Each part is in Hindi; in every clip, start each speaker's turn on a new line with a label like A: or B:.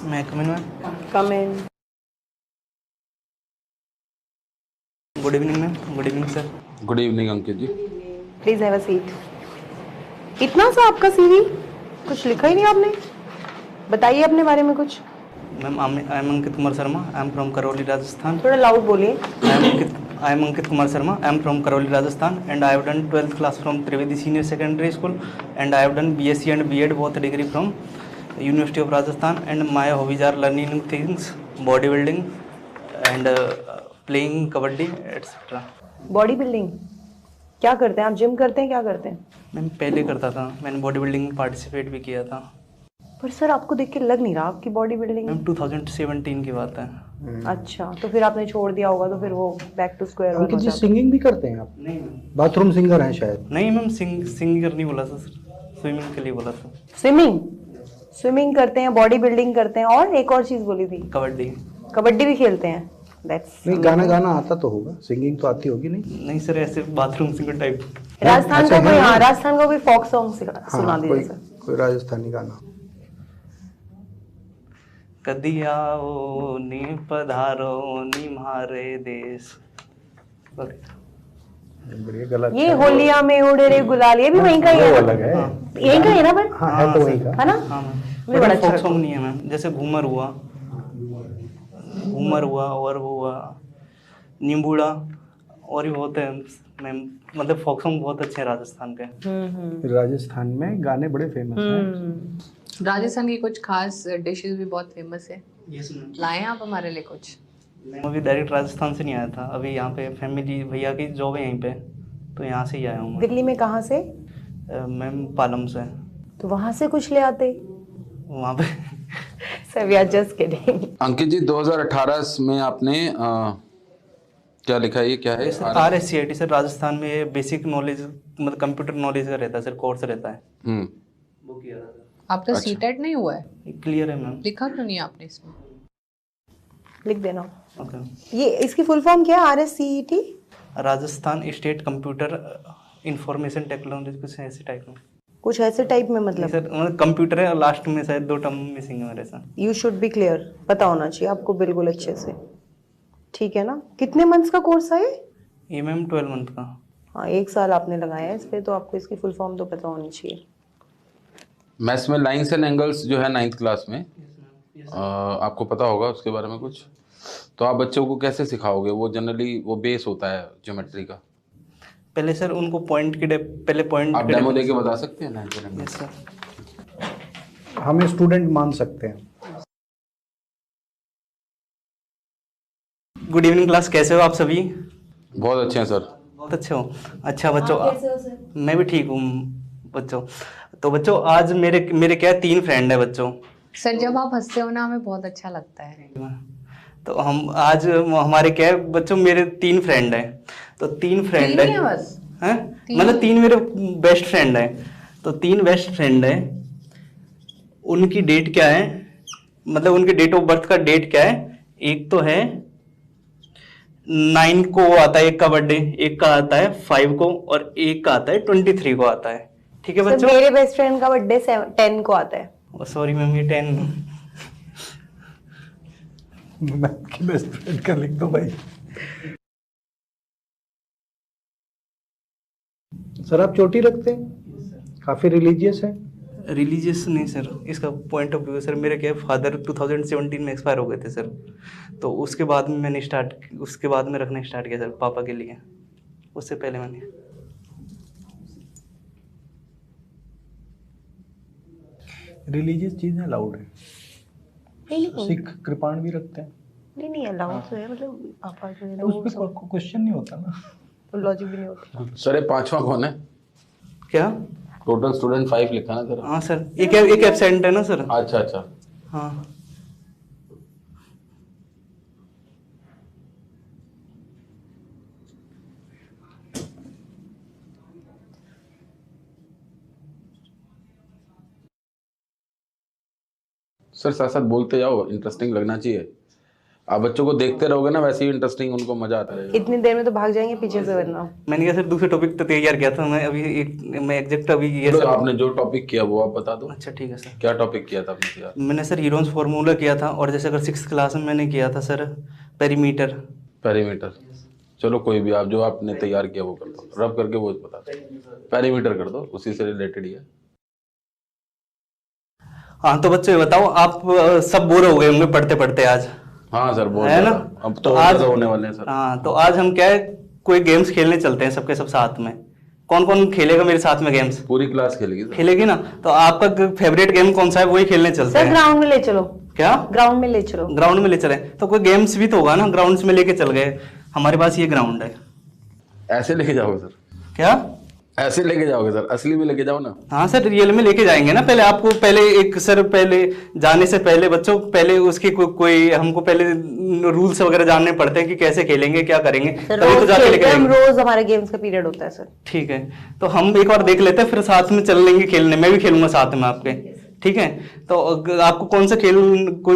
A: मैं come in ma'am.
B: Come in.
A: Good evening ma'am. Good evening sir.
C: Good evening Ankit ji.
B: Please have a seat. इतना सा आपका सीवी, कुछ लिखा ही नहीं आपने। बताइए अपने बारे में कुछ।
A: Ma'am I am Ankit Kumar Sharma. I am from Karauli Rajasthan.
B: थोड़ा लाउड बोलिए।
A: I am Ankit Kumar Sharma. I am from Karauli Rajasthan and I have done 12th class from Trivedi senior secondary school and I have done BSc and B.Ed both degree from University of Rajasthan and my hobbies are learning new things, bodybuilding and playing kabaddi etc.
B: Body building क्या करते हैं आप? जिम करते हैं, क्या करते हैं?
A: मैम पहले करता था, मैंने बॉडी बिल्डिंग में पार्टिसिपेट भी किया था।
B: पर सर आपको देख के लग नहीं रहा आपकी बॉडी बिल्डिंग।
A: मैम 2017 की बात है।
B: अच्छा, तो फिर आपने छोड़ दिया होगा, तो फिर वो बैक टू स्क्वायर वन
D: अंकित
B: हो
D: जी
B: जाता।
D: सिंगिंग भी करते हैं आप?
A: नहीं मैम।
D: बाथरूम सिंगर हैं शायद?
A: नहीं मैम, सिंगर नहीं बोला था सर, स्विमिंग के लिए बोला था।
B: स्विमिंग स्विमिंग करते हैं, बॉडी बिल्डिंग करते हैं, और एक और चीज बोली थी।
A: कबड्डी।
B: कबड्डी भी खेलते हैं। दैट्स
D: नहीं, गाना गाना आता तो होगा, सिंगिंग तो आती होगी नहीं?
A: नहीं सर, ऐसे बाथरूम सिंगर टाइप।
B: राजस्थान
D: अच्छा,
B: का कोई,
D: है ना?
B: हाँ राजस्थान का कोई फोक सॉन्ग सुना दीजिए
D: कोई
B: सर।
D: कोई राजस्थानी गाना।
A: कदी आओ नी पधारो नी मारे देश।
D: बढ़िया गला
B: ये
D: अच्छा है।
B: होलिया में उड़े रे गुलाल, ये भी वहीं का ही
D: वो
B: है।
D: अलग है।
B: यहीं का ही है ना? पर
D: हाँ है तो वही का।
B: है ना?
A: हाँ मैम,
B: मुझे बड़ा अच्छा
A: फोक
B: लगता
A: सॉन्ग
B: है।
A: नहीं है मैम। जैसे घूमर हुआ, घूमर हुआ और वो हुआ नींबूड़ा, और भी बहुत है मैम। मतलब फोक सॉन्ग बहुत अच्छे हैं राजस्थान के।
D: राजस्थान में गाने बड़े फेमस हैं।
E: राजस्थान की कुछ खास डिशेस भी बहुत फेमस है।
A: Yes ma'am.
E: लाए हैं आप हमारे लिए कुछ?
A: मैं अभी डायरेक्ट राजस्थान से नहीं आया था, अभी यहाँ पे फैमिली भैया की जॉब है यहीं पे, तो यहाँ से ही आया हूँ मैं।
B: दिल्ली में कहाँ से?
A: मैम पालम से।
B: तो वहां से कुछ ले आते।
A: वहाँ पे
B: sir we are just kidding.
C: Ankit ji 2018 में आपने क्या लिखा है, ये क्या है?
A: RSCIT सर, राजस्थान में ये बेसिक नॉलेज मतलब कंप्यूटर नॉलेज का रहता है सर, कोर्स रहता है। वो किया था सर।
E: आपका
C: अच्छा।
E: सीटेट नहीं हुआ है?
A: क्लियर है मैम।
E: लिखा क्यों नहीं आपने इसमें?
B: लिख देना।
A: ओके।
B: ये इसकी फुल फॉर्म क्या है? RSCET?
A: Rajasthan state computer information technology, कुछ ऐसे टाइप में।
B: कुछ ऐसे टाइप में
A: नहीं
B: मतलब?
A: सर, मतलब कंप्यूटर है और लास्ट में शायद 2 टर्म मिसिंग है मेरे साथ।
B: यू शुड बी क्लियर, पता होना चाहिए आपको बिल्कुल अच्छे से। ठीक है ना? कितने मंथ्स का कोर्स है ये?
A: ये मैम 12 मंथ का।
B: हाँ, 1 साल आपने लगाया है इस पे, तो आपको इसकी फुल फॉर्म तो पता होनी चाहिए।
C: मैथ्स में लाइंस एंड एंगल्स जो है 9th क्लास में, आपको पता होगा उसके बारे में कुछ? तो आप बच्चों को कैसे सिखाओगे? वो जनरली वो बेस होता है ज्योमेट्री का।
A: पहले सर उनको पॉइंट के पहले पॉइंट
C: आप डेमो देके बता सकते हैं lines and
A: yes
C: angles?
A: Sir.
D: हमें स्टूडेंट मान सकते हैं।
A: गुड इवनिंग क्लास, कैसे हो आप सभी?
C: बहुत अच्छे हैं सर।
A: बहुत अच्छे हो। अच्छा बच्चों, मैं भी ठीक हूँ बच्चों। तो बच्चों आज मेरे मेरे क्या 3 फ्रेंड है बच्चों।
E: सर जब आप हंसते हो ना हमें बहुत अच्छा लगता है।
A: तो हम आज हमारे क्या है बच्चों, मेरे 3 फ्रेंड है। तो 3 फ्रेंड
E: तीन ही है बस?
A: हैं?
E: तीन?
A: मतलब 3 मेरे बेस्ट फ्रेंड है। तो 3 बेस्ट फ्रेंड है, उनकी डेट क्या है, मतलब उनके डेट ऑफ बर्थ का डेट क्या है। एक तो है 9 को आता है, एक का बर्थडे, एक का आता है 5 को, और एक का आता है 23 को आता है। ठीक है
B: सर
A: बच्चों?
B: मेरे बेस्ट फ्रेंड का बर्थडे 10 को आता है।
A: सॉरी मैम, ये 10।
D: मैथ की बेस्ट फ्रेंड का लिख दो भाई। सर आप चोटी रखते हैं, काफी रिलीजियस है।
A: रिलीजियस नहीं सर, इसका पॉइंट ऑफ व्यू है सर। मेरे क्या फादर 2017 में एक्सपायर हो गए थे सर, तो उसके बाद में मैंने उसके बाद में रखना स्टार्ट किया सर पापा के लिए। उससे पहले मैंने
D: रिलीजियस चीजें अलाउड है।
B: नहीं
D: सिख कृपाण भी रखते हैं,
B: नहीं अलाउड तो है, मतलब पापा जो है
D: उस पर क्वेश्चन नहीं होता ना।
B: तो लॉजिक भी नहीं होता।
C: सर ये 5वां कौन है?
A: क्या?
C: टोटल स्टूडेंट 5 लिखा ना सर?
A: हाँ सर, एक एब्सेंट है ना सर।
C: अच्छा अच्छा।
A: हाँ
C: सर साथ साथ बोलते जाओ, इंटरेस्टिंग लगना चाहिए। आप बच्चों को देखते रहोगे ना, वैसे ही इंटरेस्टिंग उनको मजा आता रहेगा।
B: इतनी देर में तो भाग जाएंगे पीछे से, वरना
A: मैंने कहा सर दूसरे टॉपिक तो तैयार किया था मैं, अभी मैं एग्जैक्ट अभी ये
C: तो
A: सर।
C: आपने जो टॉपिक किया वो आप बता दो।
A: अच्छा ठीक है सर।
C: क्या टॉपिक किया था आपने यार?
A: मैंने सर हीरोन्स फार्मूला किया था, और जैसे अगर 6th क्लास में मैंने किया था सर पेरीमीटर।
C: पेरीमीटर, चलो कोई भी आप जो आपने तैयार किया वो कर दो, रब करके वो बता दो। पेरीमीटर कर दो, उसी से रिलेटेड ही है।
A: हाँ तो बच्चों ये बताओ, आप सब बोर हो गए होंगे पढ़ते पढ़ते आज,
C: हाँ सर बहुत
A: है ना?
C: ज्यादा। अब
A: तो
C: तो
A: आज
C: आज होने वाले हैं सर।
A: हाँ तो आज हम क्या है, कोई गेम्स खेलने चलते हैं सबके सब साथ में। कौन कौन खेलेगा मेरे साथ में गेम्स?
C: पूरी क्लास खेलेगी सर।
A: खेलेगी ना? तो आपका फेवरेट गेम कौन सा है, वही खेलने चलते
B: सर
A: हैं।
B: ग्राउंड में ले चलो।
A: क्या?
B: ग्राउंड में ले चलो।
A: ग्राउंड में ले चले तो कोई गेम्स भी तो होगा ना, ग्राउंड्स में लेके चल गए। हमारे पास ये ग्राउंड है।
C: ऐसे लेके जाओगे सर?
A: क्या
C: ऐसे लेके जाओगे सर? असली में लेके जाओ ना।
A: हाँ सर रियल में लेके जाएंगे ना। पहले आपको पहले एक सर, पहले जाने से पहले बच्चों पहले उसके कोई हमको पहले रूल्स वगैरह जानने पड़ते हैं कि कैसे खेलेंगे, क्या करेंगे,
B: सर
A: तभी तो
B: रोज
A: जाके लेके
B: खेलते हैं हम,
A: जाएंगे।
B: रोज हमारे गेम्स का पीरियड होता है सर।
A: ठीक है, तो हम एक बार देख लेते हैं, फिर साथ में चल लेंगे खेलने। मैं भी खेलूंगा साथ में आपके, ठीक है? तो आपको कौन सा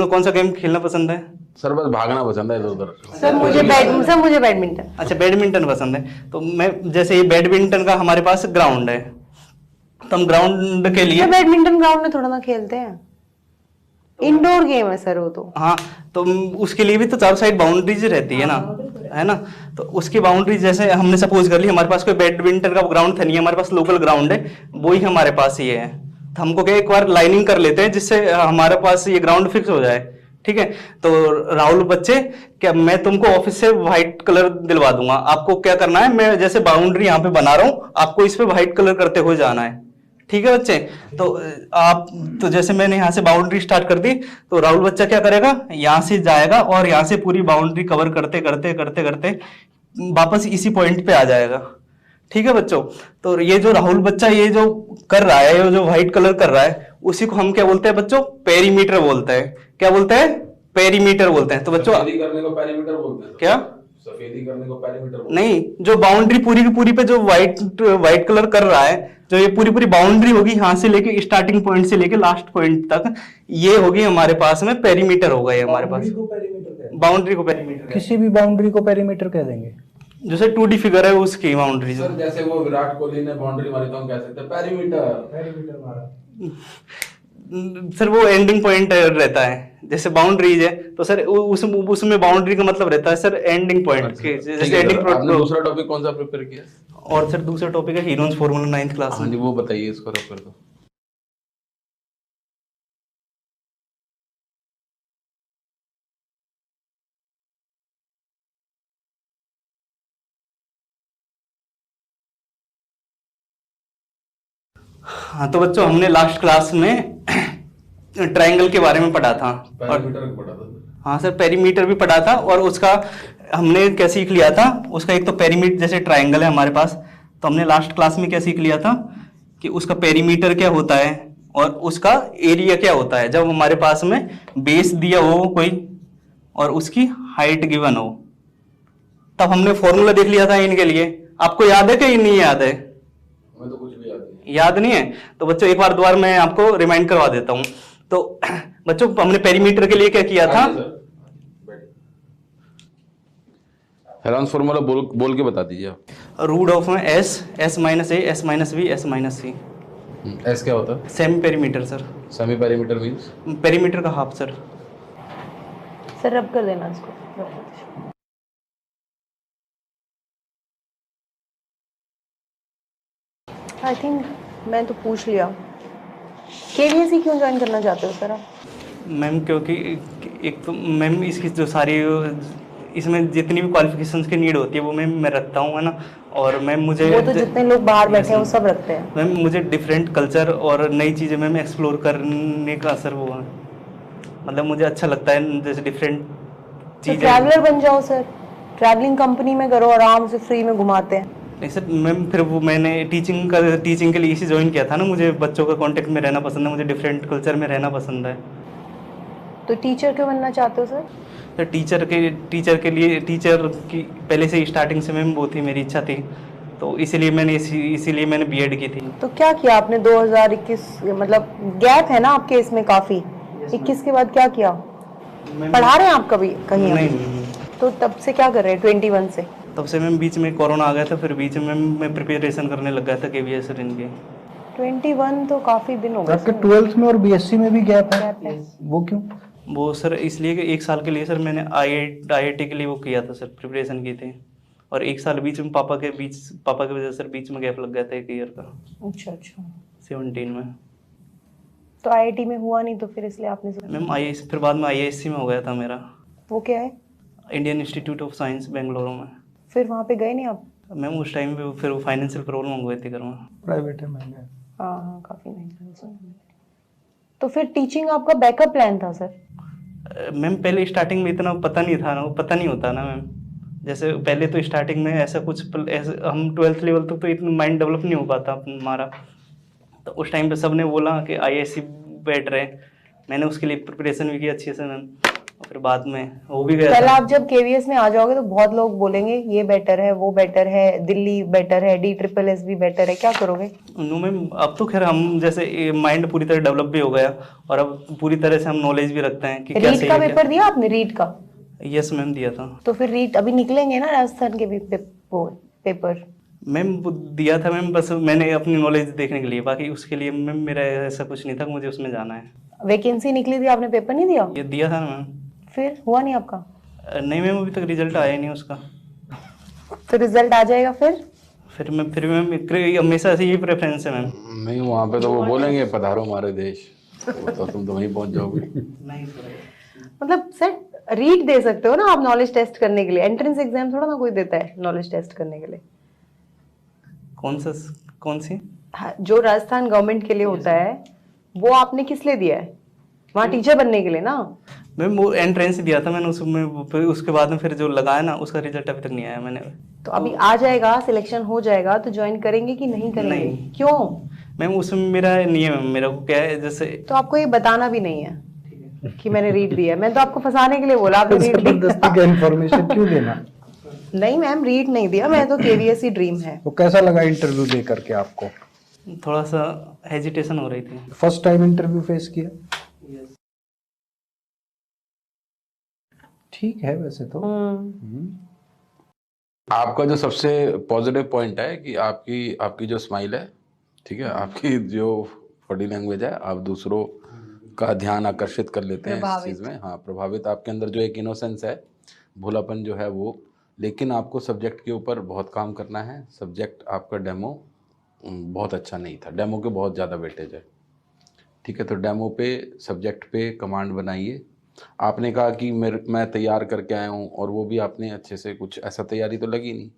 A: कौन सा गेम खेलना पसंद है?
C: सर बस भागना पसंद है इधर उधर।
B: सर मुझे बैडमिंटन।
A: अच्छा बैडमिंटन पसंद है। तो मैं जैसे ये बैडमिंटन का हमारे पास ग्राउंड है, तो हम ग्राउंड के लिए
B: सर बैडमिंटन ग्राउंड में थोड़ा ना खेलते हैं, इंडोर गेम है सर वो तो।
A: हाँ तो उसके लिए भी तो चारों साइड बाउंड्रीज रहती है ना, है ना? तो उसकी बाउंड्री जैसे हमने सपोज कर ली, हमारे पास कोई बैडमिंटन का ग्राउंड था नहीं, हमारे पास लोकल ग्राउंड है, वो ही हमारे पास ये है। तो हमको क्या एक बार लाइनिंग कर लेते हैं जिससे हमारे पास ये ग्राउंड फिक्स हो जाए, ठीक है? तो राहुल बच्चे, क्या मैं तुमको ऑफिस से व्हाइट कलर दिलवा दूंगा। आपको क्या करना है, मैं जैसे बाउंड्री यहाँ पे बना रहा हूँ, आपको इस पे व्हाइट कलर करते हुए जाना है, ठीक है बच्चे? तो आप तो जैसे मैंने यहाँ से बाउंड्री स्टार्ट कर दी, तो राहुल बच्चा क्या करेगा, यहाँ से जाएगा और यहाँ से पूरी बाउंड्री कवर करते करते करते करते वापस इसी पॉइंट पे आ जाएगा, ठीक है बच्चों? तो ये जो राहुल बच्चा ये जो कर रहा है, ये जो व्हाइट कलर कर रहा है, उसी को हम क्या बोलते हैं बच्चों? पेरीमीटर बोलते हैं। क्या बोलते हैं? पेरीमीटर बोलते हैं। तो बच्चों
C: सफेदी करने को पेरीमीटर बोलते हैं।
A: क्या?
C: सफेदी करने को पेरीमीटर बोलते हैं।
A: नहीं, जो बाउंड्री पूरी की पूरी पे जो व्हाइट कलर कर रहा है, जो ये पूरी पूरी बाउंड्री होगी यहाँ से लेके स्टार्टिंग पॉइंट से लेके लास्ट पॉइंट तक, ये होगी हमारे पास में पेरीमीटर होगा। ये हमारे पास बाउंड्री को पेरीमीटर,
D: किसी भी बाउंड्री को पेरीमीटर कह देंगे।
A: जैसे 2D फिगर है उसकी बाउंड्री।
C: सर जैसे वो विराट कोहली ने बाउंड्री मारी तो हम कह सकते हैं पेरीमीटर मारा।
A: सर वो एंडिंग पॉइंट रहता है, जैसे बाउंड्रीज है तो सर उसमें बाउंड्री का मतलब रहता है सर एंडिंग पॉइंट के, जैसे एंडिंग पॉइंट।
C: दूसरा टॉपिक कौन सा प्रिपेयर किया?
A: और सर दूसरा टॉपिक है हीरोन्स फार्मूला 9th क्लास
C: हाँ
A: में।
C: जी वो बताइए, इसको रब कर दो।
A: हाँ तो बच्चों हमने लास्ट क्लास में ट्रायंगल के बारे में पढ़ा था, और
C: पेरीमीटर पढ़ा था।
A: हाँ सर पेरीमीटर भी पढ़ा था, और उसका हमने क्या सीख लिया था, उसका एक तो पेरीमीटर जैसे ट्रायंगल है हमारे पास, तो हमने लास्ट क्लास में क्या सीख लिया था कि उसका पेरीमीटर क्या होता है और उसका एरिया क्या होता है जब हमारे पास में बेस दिया हो कोई और उसकी हाइट गिवन हो। तब हमने फॉर्मूला देख लिया था इनके लिए। आपको याद है कि नहीं याद है?
C: हमें तो कुछ भी याद नहीं।
A: याद नहीं है? तो बच्चों एक बार दोबारा मैं आपको रिमाइंड करवा देता हूं। तो बच्चों हमने पेरीमीटर के लिए क्या किया था?
C: हेलॉन्स फॉर्मूला बोल के बता दीजिए आप।
A: रूट ऑफ में s minus a, s minus b, s minus c.
C: S क्या होता है?
A: Semi perimeter sir.
C: Semi perimeter means?
A: Perimeter का हाफ सर।
B: सर रब कर देना इसको। आई थिंक मैं तो पूछ लिया। केवीएससी क्यों ज्वाइन करना चाहते हो सर आप?
A: मैम क्योंकि एक तो मैम इसकी जो सारी इसमें जितनी भी क्वालिफिकेशंस की नीड होती है वो मैं रखता हूँ, है ना? और मैम मुझे
B: वो तो जितने लोग बाहर बैठे हैं वो सब रखते हैं।
A: मैम मुझे डिफरेंट कल्चर और नई चीज़ें मैम एक्सप्लोर करने का असर वो है, मतलब मुझे अच्छा लगता है जैसे डिफरेंट
B: तो
A: चीज़ें।
B: ट्रैवलर बन जाओ सर, ट्रैवलिंग कंपनी में करो, आराम से फ्री में घुमाते हैं।
A: नहीं सर मैम, फिर वो मैंने टीचिंग के लिए इसी ज्वाइन किया था ना। मुझे बच्चों का कांटेक्ट में रहना पसंद है, मुझे डिफरेंट कल्चर में रहना पसंद है।
B: तो टीचर क्यों बनना चाहते हो सर?
A: तो टीचर की पहले से ही स्टार्टिंग से मैम वो थी, मेरी इच्छा थी, तो इसीलिए मैंने बीएड की थी।
B: तो क्या किया आपने 2021, मतलब गैप है ना आपके इसमें काफी, 21 के बाद क्या किया? पढ़ा रहे हैं आप कभी कहीं
A: नहीं
B: अभी?
A: नहीं,
B: तो तब से क्या कर रहे हैं 21 से?
A: तब से मैम बीच में कोरोना आ गया था, फिर बीच में मैं प्रिपरेशन करने लग गया था KVS इनके।
B: 21 तो काफी दिन हो गए
D: आपके
B: सर।
D: 12th में और BSc में भी गैप है,
B: Gap है।
D: वो क्यों?
A: वो सर इसलिए कि 1 साल के लिए सर मैंने IIT के लिए वो किया था सर, प्रिपरेशन की थी, और 1 साल बीच में पापा की वजह से सर बीच में गैप लग गया था 1 ईयर का,
B: अच्छा अच्छा।
A: 17 में।
B: तो IIT में हुआ नहीं तो फिर इसलिए आपने
A: मैम IISc फिर बाद में IISc में हो गया था मेरा,
B: वो क्या है?
A: Indian institute of science Bengaluru में।
B: फिर वहाँ पे गए नहीं आप?
A: मैम उस टाइम पे फिर फाइनेंशियल प्रॉब्लम हो गई थी घर में।
D: प्राइवेट है, महंगा है।
B: हाँ हाँ, काफी महंगा है सुना। तो फिर टीचिंग आपका बैकअप प्लान था सर?
A: मैम पहले स्टार्टिंग में इतना पता नहीं था ना, वो पता नहीं होता ना मैम, जैसे पहले तो स्टार्टिंग में ऐसा कुछ ऐसे हम 12th लेवल तक तो इतना माइंड डेवलप नहीं हो पाता हमारा, तो उस टाइम पे सबने बोला कि IISc बेटर है, मैंने उसके लिए प्रिपरेशन भी की अच्छे से मैम, और फिर बाद में हो भी गया
B: पहले
A: था।
B: आप जब KVS में आ जाओगे तो बहुत लोग बोलेंगे ये बेटर है, वो बेटर है, दिल्ली बेटर है, DSSS भी बेटर है, क्या करोगे?
A: नो मैम, अब तो खैर हम जैसे माइंड पूरी तरह डेवलप भी हो गया, और अब पूरी तरह से हम नॉलेज भी रखते हैं कि क्या
B: रीट
A: सही
B: का
A: है
B: पेपर दिया आपने? रीट का?
A: क्या। यस मैम दिया था।
B: तो फिर रीट अभी निकलेंगे ना राजस्थान के भी पेपर?
A: मैम वो दिया था मैम, बस मैंने अपनी नॉलेज देखने के लिए, बाकी उसके लिए मैम मेरा ऐसा कुछ नहीं था कि मुझे उसमें जाना है।
B: वैकेंसी निकली थी, आपने पेपर नहीं दिया?
A: ये दिया था ना मैम।
B: फिर हुआ नहीं आपका?
A: नहीं मैम, अभी तक रिजल्ट आया ही नहीं उसका।
B: तो रिजल्ट आ जाएगा
A: फिर मैम हमेशा से यही प्रेफरेंस है मैम।
C: नहीं, वहाँ पे तो वो बोलेंगे पधारो हमारे देश, वो तो तुम तो वहीं पहुँच जाओगे।
A: नहीं सर,
B: मतलब सर रीट दे सकते हो ना आप नॉलेज टेस्ट करने के लिए, एंट्रेंस एग्जाम थोड़ा ना कोई देता है नॉलेज टेस्ट करने के लिए।
A: कौन सी?
B: हाँ, जो राजस्थान गवर्नमेंट के लिए होता है वो आपने किस लिए दिया है? वहाँ टीचर बनने के लिए ना?
A: मैम वो एंट्रेंस दिया था मैंने उसमें, फिर उसके बाद में फिर जो लगाया ना उसका रिजल्ट अभी तक नहीं आया मैंने।
B: तो अभी आ जाएगा, सिलेक्शन हो जाएगा तो ज्वाइन करेंगे कि नहीं करेंगे?
A: नहीं।
B: क्यों?
A: मैम उसमें मेरा नहीं है मैम, मेरा को क्या है जैसे
B: तो आपको ये बताना भी नहीं है कि मैंने रीट दिया है। मैं तो आपको फंसाने के लिए बोला, आपने रीट
D: जबरदस्ती का इन्फॉर्मेशन क्यों देना?
B: नहीं मैम, रीट नहीं दिया, मैं तो KVS ही ड्रीम है।
D: तो कैसा लगा इंटरव्यू दे करके आपको?
A: थोड़ा सा हेजिटेशन हो रही थी।
D: फर्स्ट टाइम इंटरव्यू फेस किया? ठीक है वैसे तो।
C: आपका जो सबसे पॉजिटिव पॉइंट है कि आपकी जो स्माइल है, ठीक है, आपकी जो बॉडी लैंग्वेज है, आप दूसरों का ध्यान आकर्षित कर लेते हैं इस चीज़ में। हाँ, प्रभावित, आपके अंदर जो एक इनोसेंस है, भोलापन जो है वो। लेकिन आपको सब्जेक्ट के ऊपर बहुत काम करना है। सब्जेक्ट आपका डेमो बहुत अच्छा नहीं था, डेमो के बहुत ज़्यादा वेटेज है, ठीक है। तो डेमो पे, सब्जेक्ट पे कमांड बनाइए। आपने कहा कि मैं तैयार करके आया हूँ, और वो भी आपने अच्छे से, कुछ ऐसा तैयारी तो लगी नहीं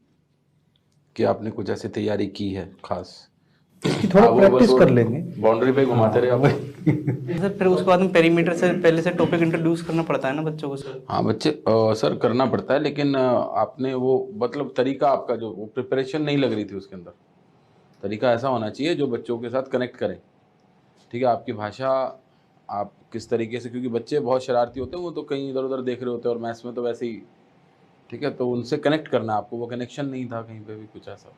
C: कि आपने कुछ ऐसी तैयारी की है खास।
D: इसकी थोड़ा प्रैक्टिस कर लेंगे।
C: बाउंड्री पे घुमाते रहे आप।
A: सर फिर उसके बाद में पेरीमीटर से पहले से टॉपिक इंट्रोड्यूस करना पड़ता है ना बच्चों को सर।
C: हाँ बच्चे, सर करना पड़ता है, लेकिन आपने वो मतलब तरीका आपका जो वो प्रिपरेशन नहीं लग रही थी उसके अंदर। तरीका ऐसा होना चाहिए जो बच्चों के साथ कनेक्ट करें, ठीक है। आपकी भाषा, आप किस तरीके से, क्योंकि बच्चे बहुत शरारती होते हैं, वो तो कहीं इधर उधर देख रहे होते हैं, और मैथ्स में तो वैसे ही, ठीक है। तो उनसे कनेक्ट करना आपको, वो कनेक्शन नहीं था कहीं पे भी कुछ ऐसा।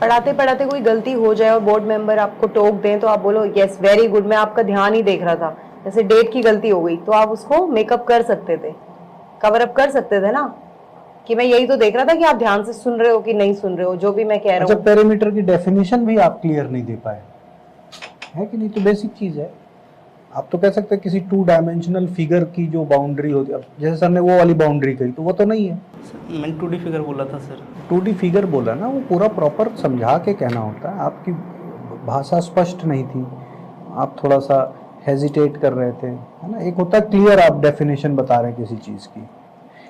B: पढ़ाते पढ़ाते कोई गलती हो जाए और बोर्ड मेंबर आपको टोक दें तो आप बोलो यस वेरी गुड, मैं आपका ध्यान ही देख रहा था। जैसे डेट की गलती हो गई तो आप उसको मेकअप कर सकते थे, कवर अप कर सकते थे ना, कि मैं यही तो देख रहा था कि आप ध्यान से सुन रहे हो कि नहीं सुन रहे हो जो भी मैं कह रहा
D: अच्छा,
B: हूँ।
D: पेरीमीटर की डेफिनेशन भी आप क्लियर नहीं दे पाए, है कि नहीं? तो बेसिक चीज है। आप तो कह सकते हैं किसी 2 डायमेंशनल फिगर की जो बाउंड्री होती है, जैसे सर ने वो वाली बाउंड्री कही, तो वो तो नहीं है।
A: मैंने 2D फिगर बोला था सर।
D: 2D फिगर बोला ना, वो पूरा प्रॉपर समझा के कहना होता है। आपकी भाषा स्पष्ट नहीं थी, आप थोड़ा सा हेजिटेट कर रहे थे, है ना। एक होता है क्लियर आप डेफिनेशन बता रहे हैं किसी चीज़ की,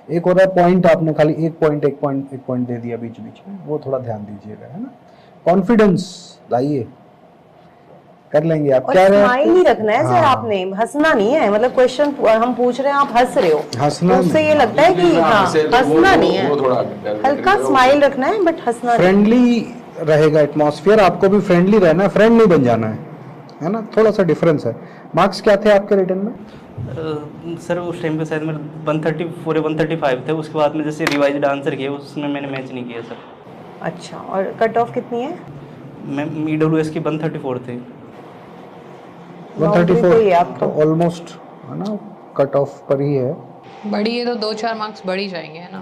D: एक होता है पॉइंट, आपने खाली एक पॉइंट दे दिया बीच बीच में, वो थोड़ा ध्यान दीजिएगा, है ना। कॉन्फिडेंस लाइए, कर लेंगे आप।
B: और
D: क्या
B: स्माइल ही रखना है सर,
D: हाँ।
B: आपने हंसना नहीं है। मतलब क्वेश्चन हम पूछ रहे हैं, आप हंस रहे हो,
D: हंसना
B: तो उससे ये लगता है कि हाँ हंसना नहीं है, हल्का स्माइल रखना है बट हंसना नहीं।
D: फ्रेंडली रहेगा एटमॉस्फेयर, आपको भी फ्रेंडली रहना है, फ्रेंड नहीं बन जाना है ना। थोड़ा सा डिफरेंस है। मार्क्स क्या थे आपके रिटर्न में?
A: सर उस टाइम पे शायद मेरे 134 या 135 थे। उसके बाद में जैसे रिवाइज्ड आंसर किए उसमें मैंने मैच नहीं किया सर।
B: अच्छा, और कट ऑफ कितनी है?
A: मैं EWS की 134 थी।
D: 134
B: कोई है आपका?
D: तो ऑलमोस्ट, है ना, कट ऑफ पर ही है।
E: बढ़ी है तो 2-4 मार्क्स बढ़ ही जाएंगे, है ना?